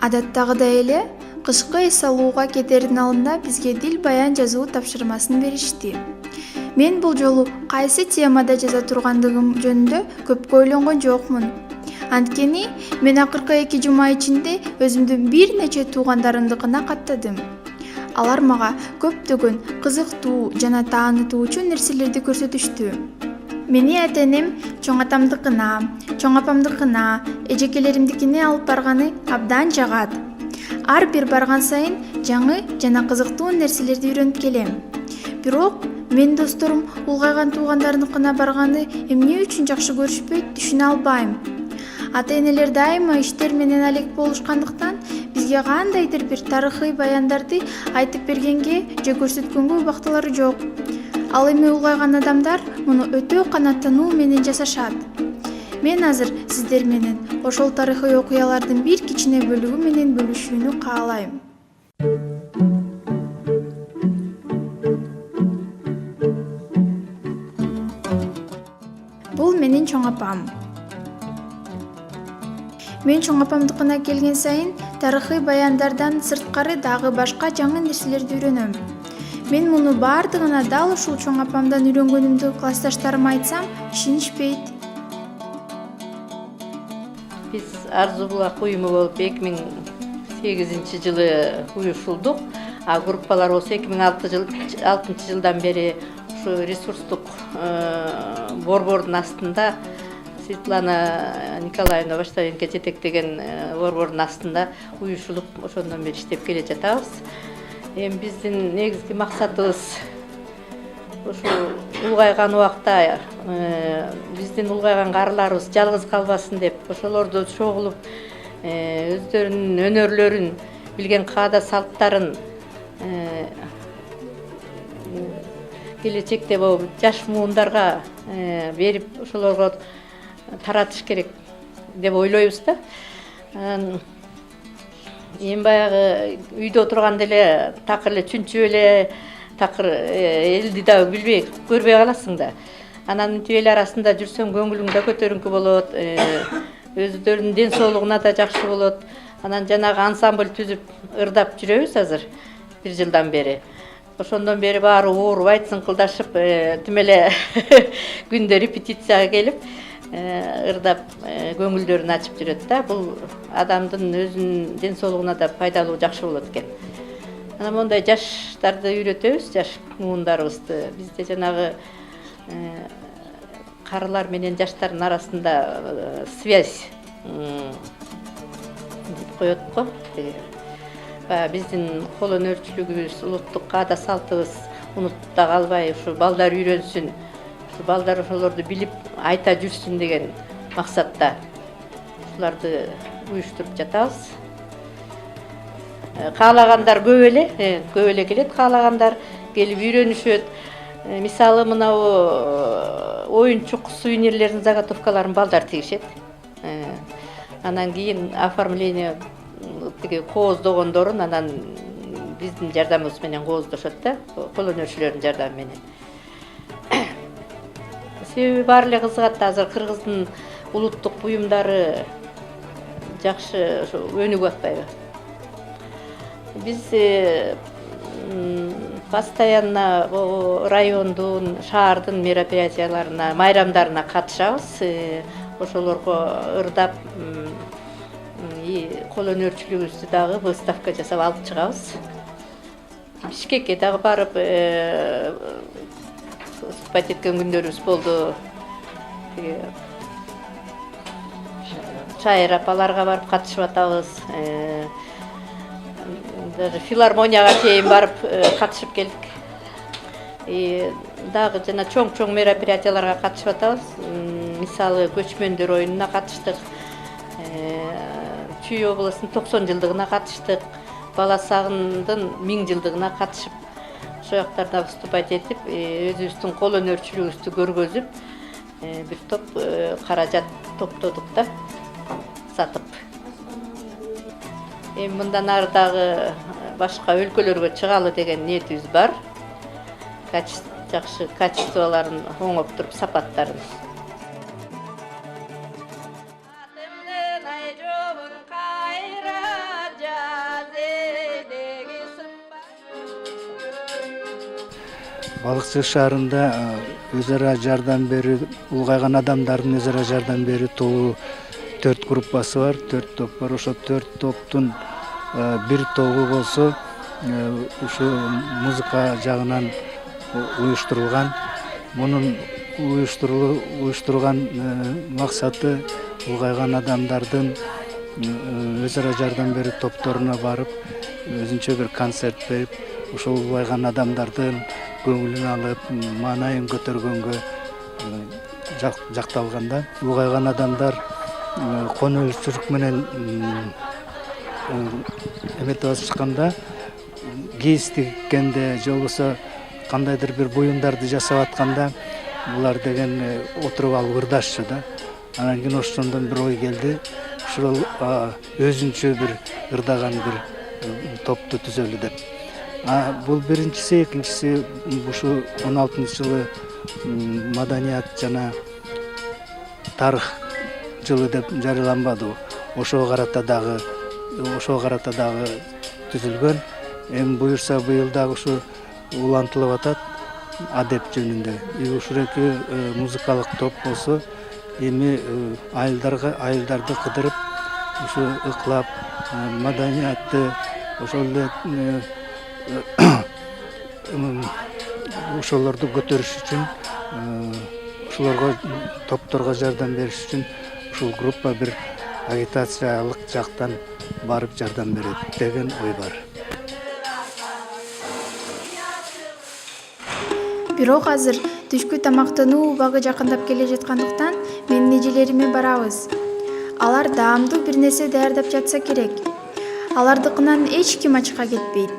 Адаттагыдай эле кышкы эс алууга кетердин алдында бизге дил баян жазуу тапшырмасын беришти. Мен бул жолу кайсы темада жаза тургандыгым жөнүндө көп ойлонгон жокмун. Анткени мен акыркы 2 жума ичинде өзүмдүн бир нече туугандарымдыкына каттадым. Алар мага көптөгөн кызыктуу жана таанытуучу нерселерди көрсөтүштү. Мени ата-энем чоң атамдыкына, чоң апамдыкына, эжекелеримдикине алып барганы абдан жагат. Ар бир барган сайын жаңы жана кызыктуу нерселерди үйрөнүп келем. Бирок менин досторум улгайган туугандарыныкына барганы эмне үчүн жакшы көрүшпөйт түшүнө албайм. Ата-энелер дайыма иштер менен алек болушкандыктан бизге кандайдыр бир тарыхый баяндарды айтып бергенге же көрсөткөнгө убактылары жок. Ал эми улгайган адамдар муну өтө канааттануу менен жасашат. Мен азыр сиздер менен ошол тарыхый окуялардын бир кичине бөлүгү менен бөлүшүүнү каалайм. Бул менин чоң апам. Мен чоң апамдыкына келген сайын тарыхый баяндардан сырткары дагы башка жаңы нерселерди үйрөнөм. Мен муну бардыгына дал ушул чоң апамдан үйрөнгөнүмдү классташтарыма айтсам, ишенишпейт. Биз Арзу булак уюму болуп 2008-жылы уюшулдук. Группалар болсо 2006-жылдан бери ушу ресурстук борбордун астында Светлана Николаевна Баштаренко жетектеген борбордун астында уюшулуп ошондон бери иштеп келе жатабыз. Биздин негизги максатыбыз ушу улгайган убакта биздин улгайган карыларыбыз жалгыз калбасын деп, ошолорду чогулуп өздөрүнүн өнөрлөрүн, билген каада салттарын келечекте жаш муундарга берип ошолорго таратыш керек деп ойлойбуз да. Эми баягы үйдө отурганда эле такыр эле чүнчүп эле такыр элди да билбей көрбөй каласың да. Анан мынтип эл арасында жүрсөң көңүлүң да көтөрүңкү болот, өздөрүнүн ден соолугуна да жакшы болот. Анан жанагы ансамбль түзүп ырдап жүрөбүз азыр 1 жылдан бери. Ошондон бери баары уурубайт, сыңкылдашып, тим эле күндө репетицияга келип ырдап көңүлдөрүн ачып жүрөт да. Бул адамдын өзүнүн ден соолугуна да пайдалуу, жакшы болот экен. Анан мондай жаштарды үйрөтөбүз, жаш муундарыбызды. Бизде жанагы карылар менен жаштардын арасында связь деп коет го. Биздин кол өнөрчүлүгүбүз, улуттук каада салтыбыз унутта калбай, ушу балдар үйрөнсүн. Балдар ошолорду билип айта жүрсүн деген максатта ушуларды уюштуруп жатабыз. Каалагандар көп эле келет, каалагандар келип үйрөнүшөт. Мисалы мынау оюнчук сувенирлердин заготовкаларын балдар тигишет. Анан кийин оформление тиги кооздогондорун анан биздин жардамыбыз менен кооздошот да, кол өнөрчүлөрдүн жардамы менен. Себеби баары эле кызыгат. Азыр кыргыздын улуттук буюмдары жакшы өнүгүп атпайбы? Биз постоянно райондун, шаардын мероприятияларына, майрамдарына катышабыз. Ошолорго ырдап, кол өнөрчүлүгүбүздү дагы выставка жасап алып чыгабыз. Бишкекке дагы барып выступать эткен күндөрүбүз болду. Шайыр апаларга барып катышып атабыз. Даже филармонияга чейин барып катышып келдик. Дагы жана чоң мероприятияларга катышып атабыз. Мисалы көчмөндөр оюнуна катыштык. Чүй областынын 90 жылдыгына катыштык. Бала сагындын 1000 жылдыгына катышып, ошол жактарда выступать этип, өзүбүздүн кол өнөрчүлүгүбүздү көргөзүп, бир топ каражат топтодук да, сатып. Эми мындан ары дагы башка өлкөлөргө чыгалы деген ниетибиз бар. Жакшы качестволорун оңоп туруп, сапаттарын. Балыкчы шаарында өз ара жардам берүү, улгайган адамдардын өз ара жардам берүү тобу 4 группасы бар, 4 топ бар. Ошо 4 топтун бир тобу болсо ушу музыка жагынан уюштурулган. Мунун уюштурган максаты улгайган адамдардын өз ара жардам берүү топторуна барып, өзүнчө бир концерт берип, ошол улгайган адамдардын көңүлүн алып, маанайын көтөргөнгө жакталган да. Улгайган адамдар кону өлчүрүк менен эметип чыкканда, кийиз тигкенде же болбосо кандайдыр бир буюмдарды жасап атканда, булар деген отуруп алып ырдашчу да. Анан кийин ошондон бир ой келди. Ушул өзүнчө бир ырдаган бир топту түзөлү деп. Бул биринчиси, экинчиси ушу 16-жылы маданият жана тарых жылы деп жарыяланбадыбы? Ошого карата дагы түзүлгөн. Эми буюрса быйыл дагы ушу улантылып атат адеп жөнүндө. Ушул эки музыкалык топ болсо, эми айылдарды кыдырып, ушу ыклап, маданиятты ошол эле ошолорду көтөрүш үчүн, ошолорго топторго жардам бериш үчүн ушул группа бир агитациялык жактан барып жардам берет деген ой бар. Бирок азыр түшкү тамактануу убагы жакындап келе жаткандыктан менин эжелериме барабыз. Алар даамдуу бир нерсе даярдап жатса керек. Алардыкынан эч ким ачка кетпейт.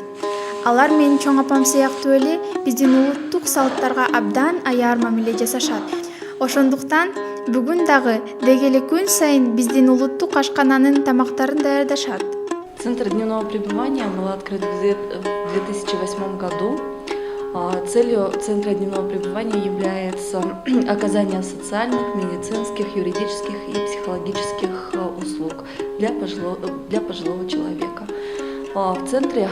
Алар менин чоң апам сыяктуу эле биздин улуттук салттарга абдан аяр мамиле жасашат. Ошондуктан бүгүн дагы деги эле күн сайын биздин улуттук ашкананын тамактарын даярдашат. Центр дневного пребывания был открыт в 2008 году. Целью Центра дневного пребывания является оказание социальных, медицинских, юридических и психологических услуг для пожилого человека. В центре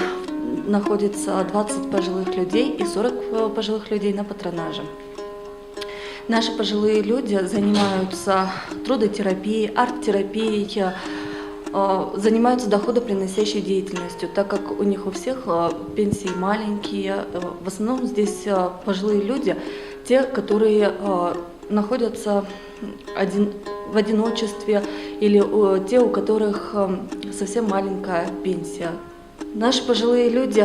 находится 20 пожилых людей и 40 пожилых людей на патронаже. Наши пожилые люди занимаются трудотерапией, арт-терапией, занимаются доходоприносящей деятельностью, так как у них у всех пенсии маленькие. В основном здесь пожилые люди, те, которые находятся в одиночестве, или те, у которых совсем маленькая пенсия. Наши пожилые люди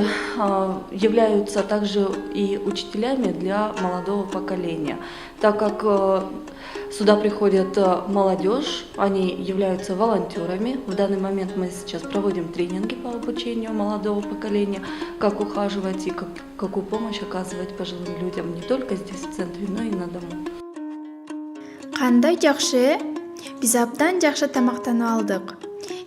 являются также и учителями для молодого поколения, так как сюда приходит молодежь, они являются волонтерами. В данный момент мы сейчас проводим тренинги по обучению молодого поколения, как ухаживать и какую помощь оказывать пожилым людям не только здесь в центре, но и на дому. Кандай жакшы, биз абдан жакшы тамактанып алдык.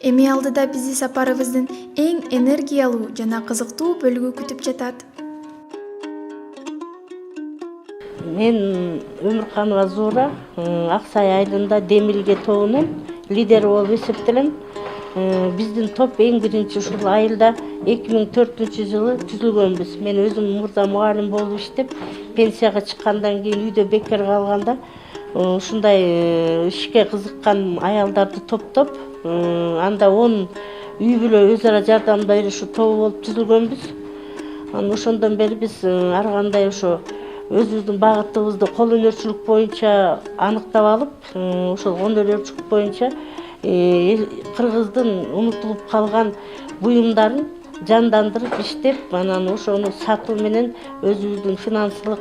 Эми алдыда бизди сапарыбыздын эң энергиялуу жана кызыктуу бөлүгү күтүп жатат. Мен Өмүрканова Зура, Аксай айылында Демилге тобунун лидери болуп эсептелем. Биздин топ эң биринчи ушул айылда 2004-жылы түзүлгөнбүз. Мен өзүм мурда мугалим болуп иштеп, пенсияга чыккандан кийин үйдө бекер калганда ушундай ишке кызыккан аялдарды топтоп, анда 10 үй бүлө өз ара жардам беришүү тобу болуп түзүлгөнбүз. Анан ошондон бери биз ар кандай ошо өзүбүздүн багытыбызды кол өнөрчүлүк боюнча аныктап алып, ошол кол өнөрчүлүк боюнча кыргыздын унутулуп калган буюмдарын жандандырып иштеп, анан ошону сатуу менен өзүбүздүн финансылык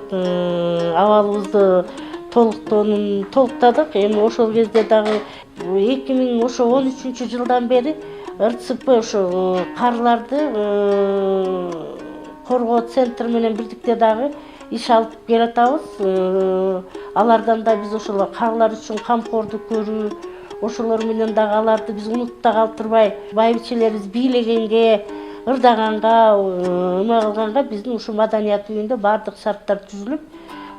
абалыбызды толуктадык. Эми ошол кезде дагы 2013-жылдан бери РЦП ошо карларды коргоо центри менен бирдикте дагы иш алып келатабыз. Алардан да биз ошол карлар үчүн камкордук көрүү, ошолор менен дагы аларды биз унутта калтырбай, байбичелерибиз бийлегенге, ырдаганга, эме кылганга биздин ушу маданият үйүндө баардык шарттар түзүлүп,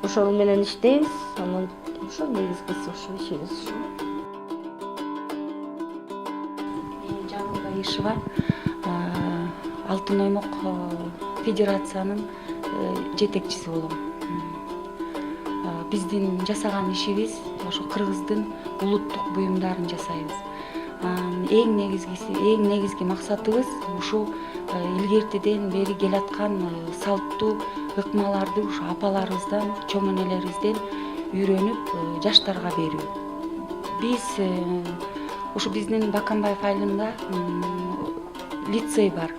ошол менен иштейбиз. Анан ошо негизгиси ошо ишибиз. Жаңыл Гаишева, Алтын Оймок федерациянын жетекчиси болом. биздин жасаган ишибиз ошо кыргыздын улуттук буюмдарын жасайбыз. Эң негизги максатыбыз ушул илгертеден бери келаткан салттуу ыкмаларды ушу апаларыбыздан, чоң энелерибизден үйрөнүп жаштарга берүү. Биз ушу биздин Баканбаев айылында лицей бар.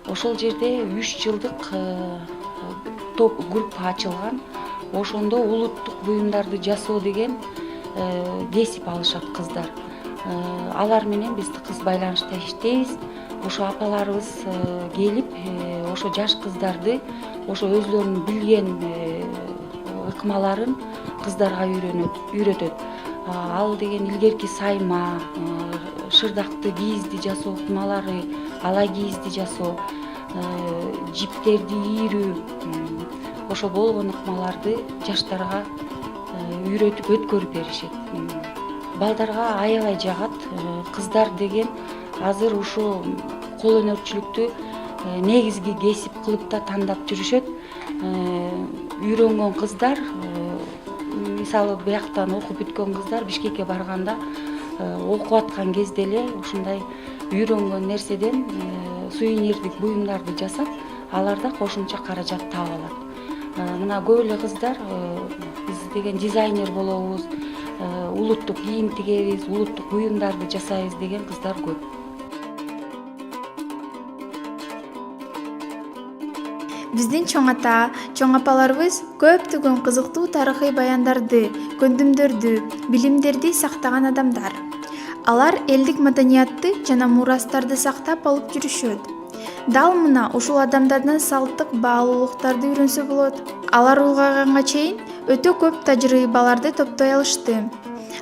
Ошол жерде 3 жылдык топ группа ачылган. Ошондо улуттук буюмдарды жасоо деген кесип алышат кыздар. Алар менен биз кыз байланышта иштейбиз. Ошо апаларыбыз келип, ошо жаш кыздарды, ошо өзлөрүнүн билген ыкмаларын кыздарга үйрөтөт. Ал деген илгерки сайма, шырдакты кийизди жасоо ыкмалары, ала кийизди жасоо, жиптерди ийрүү, ошо болгон ыкмаларды жаштарга үйрөтүп өткөрүп беришет. Балдарга аябай жагат. Кыздар деген азыр ушу кол өнөрчүлүктү негизги кесип кылып да тандап жүрүшөт. Үйрөнгөн кыздар, мисалы бияктан окуп бүткөн кыздар Бишкекке барганда окуп аткан кезде эле ушундай үйрөнгөн нерседен сувенирдик буюмдарды жасап, аларда кошумча каражат таап алат. Мына көп эле кыздар биз деген дизайнер болобуз, улуттук кийим тигебиз, улуттук буюмдарды жасайбыз деген кыздар көп. Биздин чоң ата, чоң апаларыбыз көптөгөн кызыктуу тарыхый баяндарды, көндүмдөрдү, билимдерди сактаган адамдар. Алар элдик маданиятты жана мурастарды сактап алып жүрүшөт. Дал мына ушул адамдардан салттык баалуулуктарды үйрөнсө болот. Алар улгайганга чейин өтө көп тажрыйбаларды топтой алышты.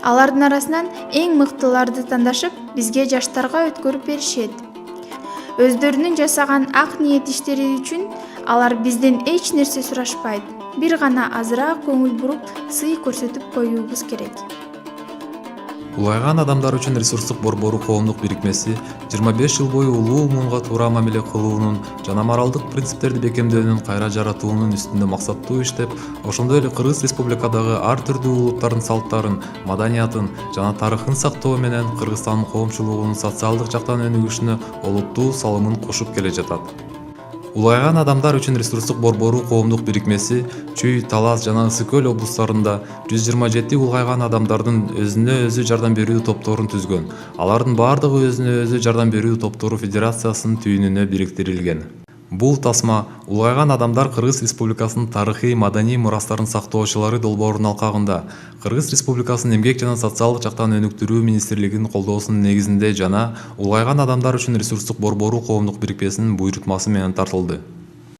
Алардын арасынан эң мыктыларды тандашып, бизге жаштарга өткөрүп беришет. Өздөрүнүн жасаган ак ниет иштери үчүн алар бизден эч нерсе сурашпайт. Бир гана азыраак көңүл буруп, сый көрсөтүп коюубуз керек. Улайган адамдар үчүн ресурстук борбору коомдук бирикмеси 25 жыл бою улуу муунга туура мамиле кылуунун жана моралдык принциптерди бекемдөөнүн, кайра жаратуунун үстүндө максаттуу иштеп, ошондой эле Кыргыз Республикадагы ар түрдүү улуттардын салттарын, маданиятын жана тарыхын сактоо менен Кыргызстандын коомчулугунун социалдык жактан өнүгүшүнө олуттуу салымын кошуп келе жатат. Улайган адамдар үчүн ресурстук борбору коомдук бирикмеси Чүй, Талас жана Ысык Көл облустарында 127 улгайган адамдардын өзүнө өзү жардам берүү топторун түзгөн. Алардын бардыгы өзүнө өзү жардам берүү топтору федерациясынын түйүнүнө бириктирилген. Бул тасма улгайган адамдар Кыргыз Республикасынын тарыхый маданий мурастарын сактоочулары долбоорунун алкагында Кыргыз Республикасынын эмгек жана социалдык жактан өнүктүрүү министрлигинин колдоосунун негизинде жана улгайган адамдар үчүн ресурстук борбору коомдук бирикмесинин буйрутмасы менен тартылды.